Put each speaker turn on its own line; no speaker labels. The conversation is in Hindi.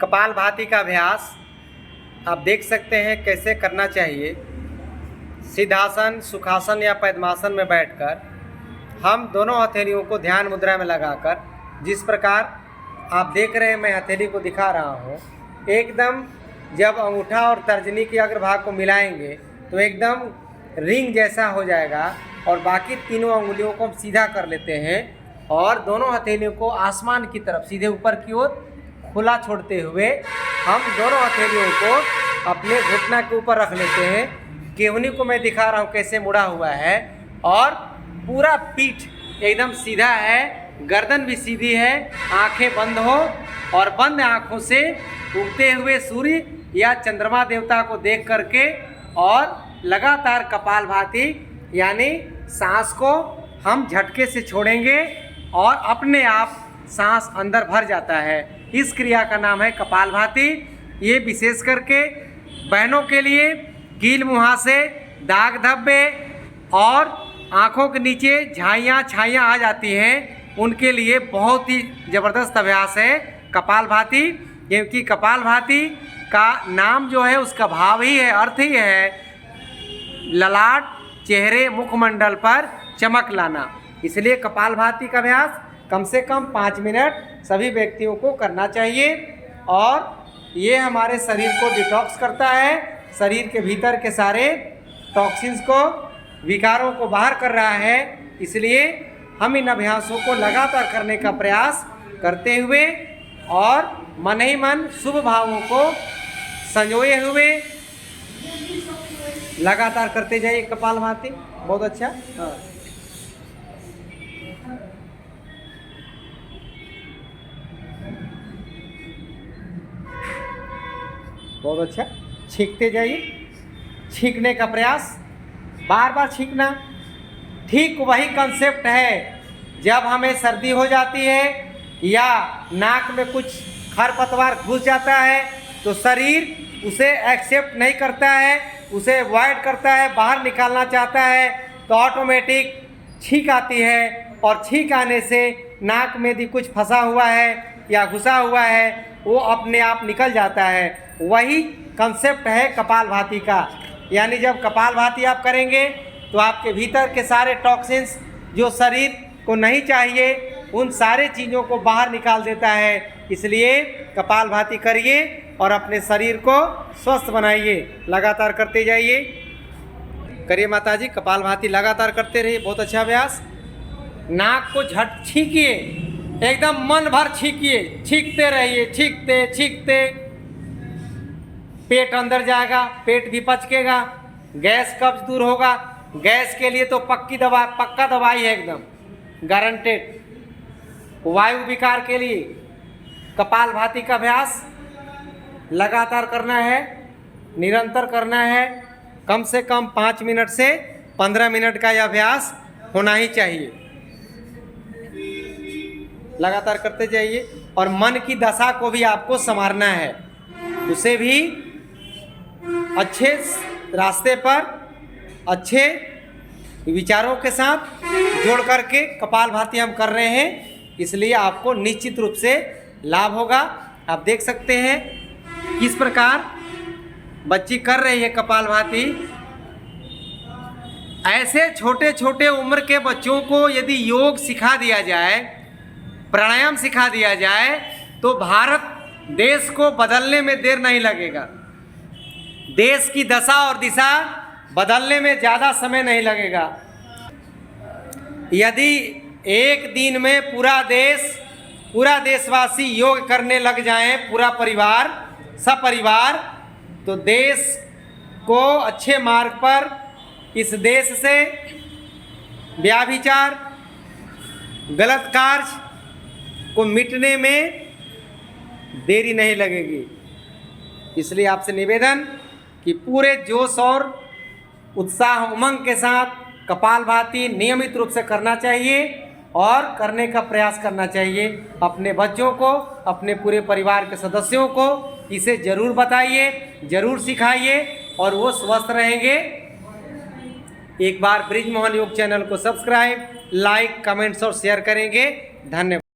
कपालभाति का अभ्यास आप देख सकते हैं कैसे करना चाहिए। सिद्धासन, सुखासन या पद्मासन में बैठकर हम दोनों हथेलियों को ध्यान मुद्रा में लगाकर, जिस प्रकार आप देख रहे हैं मैं हथेली को दिखा रहा हूँ, एकदम जब अंगूठा और तर्जनी के अग्रभाग को मिलाएंगे तो एकदम रिंग जैसा हो जाएगा और बाकी तीनों अंगुलियों को हम सीधा कर लेते हैं और दोनों हथेलियों को आसमान की तरफ सीधे ऊपर की ओर खुला छोड़ते हुए हम दोनों हथेलियों को अपने घुटना के ऊपर रख लेते हैं। केवनी को मैं दिखा रहा हूँ कैसे मुड़ा हुआ है और पूरा पीठ एकदम सीधा है, गर्दन भी सीधी है, आंखें बंद हो और बंद आंखों से उगते हुए सूर्य या चंद्रमा देवता को देख करके और लगातार कपालभाति यानी सांस को हम झटके से छोड़ेंगे और अपने आप सांस अंदर भर जाता है। इस क्रिया का नाम है कपालभाति। ये विशेष करके बहनों के लिए कील मुहासे, दाग धब्बे और आँखों के नीचे झाइयाँ छाइयाँ आ जाती हैं, उनके लिए बहुत ही ज़बरदस्त अभ्यास है कपालभाति। क्योंकि कपालभाति का नाम जो है उसका भाव ही है, अर्थ ही है ललाट, चेहरे, मुखमंडल पर चमक लाना। इसलिए कपालभाति का अभ्यास कम से कम 5 मिनट सभी व्यक्तियों को करना चाहिए और ये हमारे शरीर को डिटॉक्स करता है, शरीर के भीतर के सारे टॉक्सिन्स को, विकारों को बाहर कर रहा है। इसलिए हम इन अभ्यासों को लगातार करने का प्रयास करते हुए और मन ही मन शुभ भावों को संजोए हुए लगातार करते जाइए कपालभाति। बहुत अच्छा। हाँ, बहुत अच्छा। छींकते जाइए, छींकने का प्रयास, बार बार छींकना। ठीक वही कंसेप्ट है जब हमें सर्दी हो जाती है या नाक में कुछ खरपतवार घुस जाता है तो शरीर उसे एक्सेप्ट नहीं करता है, उसे अवॉइड करता है, बाहर निकालना चाहता है तो ऑटोमेटिक छींक आती है और छींक आने से नाक में भी कुछ फंसा हुआ है या घुसा हुआ है वो अपने आप निकल जाता है। वही कंसेप्ट है कपालभाति का। यानी जब कपालभाति आप करेंगे तो आपके भीतर के सारे टॉक्सिन्स जो शरीर को नहीं चाहिए उन सारे चीज़ों को बाहर निकाल देता है। इसलिए कपालभाति करिए और अपने शरीर को स्वस्थ बनाइए। लगातार करते जाइए। करिए माताजी, कपालभाति लगातार करते रहिए। बहुत अच्छा अभ्यास। नाक को झट छींकिए, एकदम मन भर छींकिए, छींकते रहिए, छींकते छींकते पेट अंदर जाएगा, पेट भी पचकेगा, गैस कब्ज दूर होगा। गैस के लिए तो पक्का दवाई है, एकदम गारंटेड। वायु विकार के लिए कपालभाति का अभ्यास लगातार करना है, निरंतर करना है। कम से कम 5 मिनट से 15 मिनट का यह अभ्यास होना ही चाहिए। लगातार करते जाइए और मन की दशा को भी आपको संवारना है, उसे भी अच्छे रास्ते पर अच्छे विचारों के साथ जोड़ करके कपालभाति हम कर रहे हैं। इसलिए आपको निश्चित रूप से लाभ होगा। आप देख सकते हैं किस प्रकार बच्ची कर रही है कपालभाति। ऐसे छोटे छोटे उम्र के बच्चों को यदि योग सिखा दिया जाए, प्राणायाम सिखा दिया जाए तो भारत देश को बदलने में देर नहीं लगेगा। देश की दशा और दिशा बदलने में ज़्यादा समय नहीं लगेगा। यदि एक दिन में पूरा देशवासी योग करने लग जाएं, पूरा परिवार, सपरिवार, तो देश को अच्छे मार्ग पर, इस देश से व्याभिचार, गलत कार्य को मिटने में देरी नहीं लगेगी। इसलिए आपसे निवेदन कि पूरे जोश और उत्साह उमंग के साथ कपालभाति नियमित रूप से करना चाहिए और करने का प्रयास करना चाहिए। अपने बच्चों को, अपने पूरे परिवार के सदस्यों को इसे ज़रूर बताइए, ज़रूर सिखाइए और वो स्वस्थ रहेंगे। एक बार ब्रिजमोहन योग चैनल को सब्सक्राइब, लाइक, कमेंट्स और शेयर करेंगे। धन्यवाद।